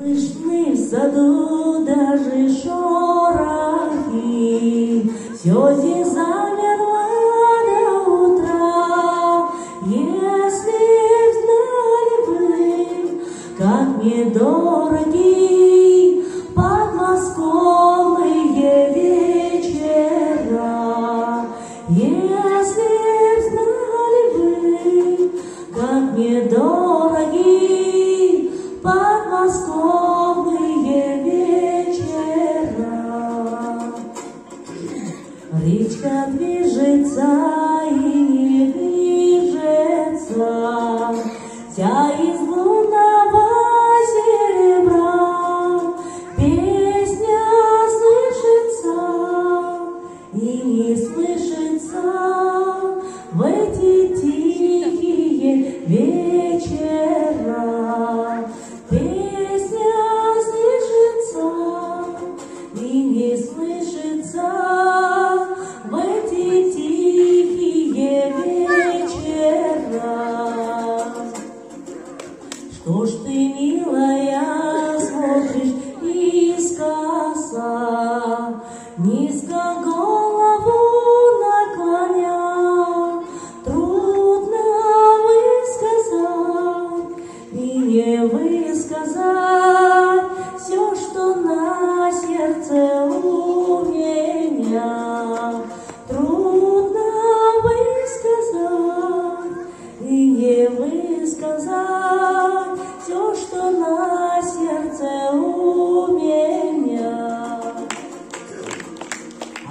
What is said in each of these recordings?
Слышны в саду даже шорохи, все здесь замерло до утра. Если знали вы, как мне дороги подмосковные вечера, если знали вы, как мне дороги подмосковные вечера. Речка движется и не движется, вся из лунного серебра. Песня слышится и не слышится в эти тихие вечера. Песня слышится и не слышится в эти тихие вечера. Что ж ты, милая, смотришь искоса, низко голову наклоня? Трудно высказать и не высказать все, что на сердце у меня. Трудно высказать и не высказать все, что на сердце у меня.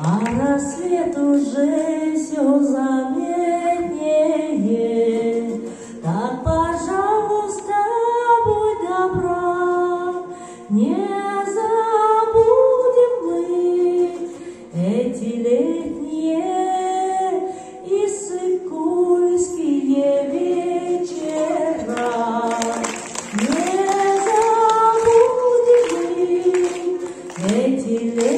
А рассвет уже все заметнее, так, пожалуйста, будь добра, не забудем мы эти летние иссык-кульские вечера. Не забудем мы эти летние